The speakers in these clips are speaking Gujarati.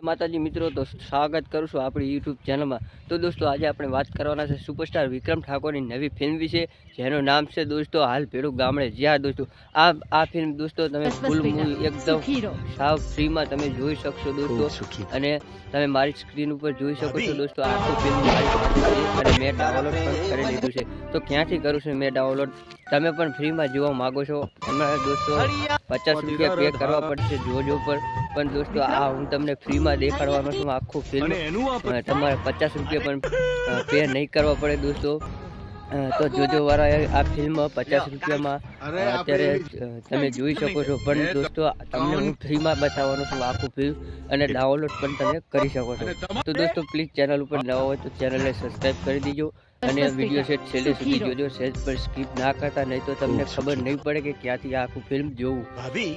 માતાજી મિત્રો, તો સ્વાગત કરું છું આપણી યુટ્યુબ ચેનલમાં। તો દોસ્તો આજે આપણે વાત કરવાના છે સુપરસ્ટાર વિક્રમ ઠાકોરની નવી ફિલ્મ વિશે, જેનું નામ છે દોસ્તો હાલ ભેડું ગામડે। જ્યાં દોસ્તો આ ફિલ્મ દોસ્તો તમે ફૂલ મૂવી એકદમ સાવ ફ્રીમાં તમે જોઈ શકશો દોસ્તો, અને તમે મારી સ્ક્રીન ઉપર જોઈ શકો છો દોસ્તો। આખું ફિલ્મ મારી પાસે છે અને મેં ડાઉનલોડ પણ કરી લીધું છે। તો ક્યાંથી કરું છું મેં ડાઉનલોડ? તમે પણ ફ્રીમાં જોવા માગો છો? તમારે દોસ્તો 50 રૂપિયા પે કરવા પડશે જોજો પર, પણ દોસ્તો આ હું તમને ફ્રીમાં દેખાડવાનો છું આખું ફિલ્મ। તમારે 50 રૂપિયા પણ પે નહીં કરવા પડે દોસ્તો। તો જોજો વાળા આ ફિલ્મ 50 રૂપિયામાં અત્યારે તમે જોઈ શકો છો, પણ દોસ્તો તમને હું ફ્રીમાં બતાવવાનો છું આખું ફિલ્મ, અને ડાઉનલોડ પણ તમે કરી શકો છો। તો દોસ્તો પ્લીઝ ચેનલ ઉપર નવા હોય તો ચેનલને સબસ્ક્રાઈબ કરી દીજો, અને વિડીયો સેટ છેલ્લે સુધી જોજો, સેજ પર સ્કીપ ના કરતા, નહીં તો તમને ખબર નહીં પડે કે ક્યાંથી આખું ફિલ્મ જોવું।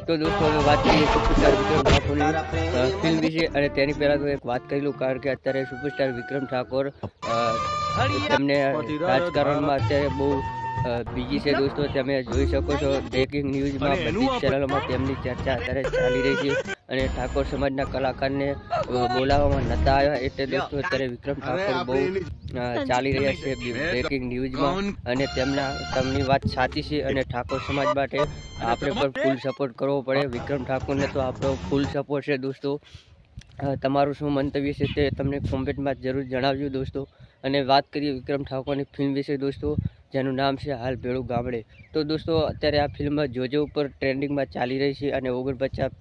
તો દોસ્તો હવે વાત કરીએ સુપરસ્ટાર વિક્રમ ઠાકોરની ફિલ્મ વિશે, અને તેની પહેલાં તો એક વાત કરી લઉં, કારણ કે અત્યારે સુપરસ્ટાર વિક્રમ ઠાકોર તેમને રાજકારણમાં અત્યારે બહુ બીજી છે દોસ્તો। તમે જોઈ શકો છો બ્રેકિંગ ન્યૂઝમાં બધી જ ચેનલોમાં તેમની ચર્ચા અત્યારે ચાલી રહી છે, અને ઠાકોર સમાજના કલાકારને બોલાવવામાં નહોતા આવ્યા, એટલે દોસ્તો અત્યારે વિક્રમ ઠાકોર બહુ ચાલી રહ્યા છે બ્રેકિંગ ન્યૂઝમાં, અને તેમની વાત સાચી છે, અને ઠાકોર સમાજ માટે આપણે પણ ફૂલ સપોર્ટ કરવો પડે। વિક્રમ ઠાકોરને તો આપણો ફૂલ સપોર્ટ છે દોસ્તો। તમારું શું મંતવ્ય છે તે તમને કોમેન્ટમાં જરૂર જણાવજો દોસ્તો। અને વાત કરીએ વિક્રમ ઠાકોરની ફિલ્મ વિશે દોસ્તો, જેનું નામ છે હાલ ભેડું ગામડે। તો દોસ્તો અત્યારે આ ફિલ્મ જોજો ઉપર ટ્રેન્ડિંગમાં ચાલી રહી છે, અને 49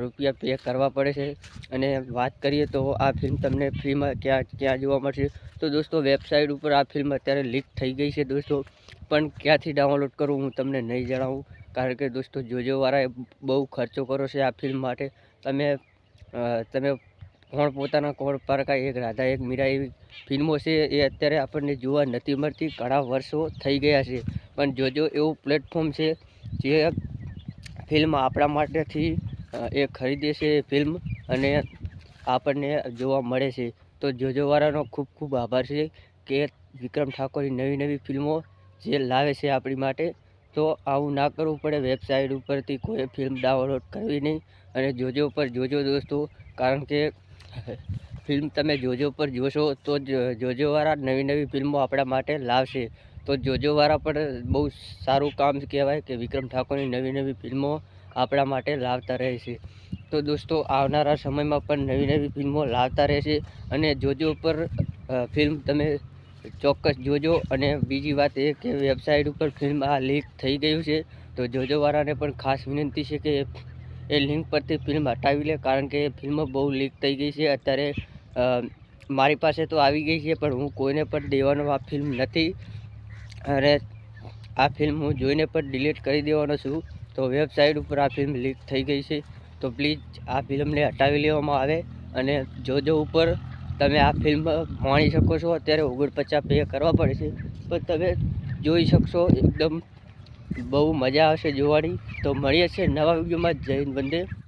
રૂપિયા પે કરવા પડે છે। અને વાત કરીએ તો આ ફિલ્મ તમને ફ્રીમાં ક્યાં જોવા મળશે? તો દોસ્તો વેબસાઇટ ઉપર આ ફિલ્મ અત્યારે લીક થઈ ગઈ છે દોસ્તો, પણ ક્યાંથી ડાઉનલોડ કરું હું તમને નહીં જણાવું, કારણ કે દોસ્તો જોજોવાળાએ બહુ ખર્ચો કર્યો છે આ ફિલ્મ માટે। તમે કોણ પોતાના કોણ પરકાય, એક રાધા એક મીરા એવી ફિલ્મો છે એ અત્યારે આપણને જોવા નથી મળતી, ઘણા વર્ષો થઈ ગયા છે, પણ જોજો એવું પ્લેટફોર્મ છે જે ફિલ્મ આપણા માટેથી એ ખરીદે છે ફિલ્મ, અને આપણને જોવા મળે છે। તો જોજોવાળાનો ખૂબ ખૂબ આભાર છે કે વિક્રમ ઠાકોરની નવી ફિલ્મો જે લાવે છે આપણી માટે। તો આવું ના કરવું પડે, વેબસાઇટ ઉપરથી કોઈ ફિલ્મ ડાઉનલોડ કરવી નહીં, અને જોજો પર જોજો દોસ્તો, કારણ કે ફિલ્મ તમે જોજો પર જોશો તો જોજોવાળા નવી ફિલ્મો આપણા માટે લાવશે। તો જોજોવાળા પણ બહુ સારું કામ કહેવાય કે વિક્રમ ઠાકોરની નવી ફિલ્મો આપણા માટે લાવતા રહે છે। તો દોસ્તો આવનારા સમયમાં પણ નવી ફિલ્મો લાવતા રહેશે, અને જોજો પર ફિલ્મ તમે ચોક્કસ જોજો। અને બીજી વાત એ કે વેબસાઇટ ઉપર ફિલ્મ આ લીક થઈ ગયું છે, તો જોજોવાળાને પણ ખાસ વિનંતી છે કે એ લિંક પરથી ફિલ્મ હટાવી લે, કારણ કે ફિલ્મ બહુ લીક થઈ ગઈ છે અત્યારે। મારી પાસે તો આવી ગઈ છે, પણ હું કોઈને પણ દેવાનો આ ફિલ્મ નથી, અને આ ફિલ્મ હું જોઈને પણ ડિલીટ કરી દેવાનો છું। તો વેબસાઇટ ઉપર આ ફિલ્મ લીક થઈ ગઈ છે, તો પ્લીઝ આ ફિલ્મને હટાવી લેવામાં આવે, અને જોજો ઉપર તમે આ ફિલ્મ માણી શકો છો। અત્યારે 49 પે કરવા પડે છે, પણ તમે જોઈ શકશો, એકદમ બહુ મજા આવશે જોવાની। તો મળીએ છીએ નવા વિડીયોમાં। જય હિન્દ, વંદે।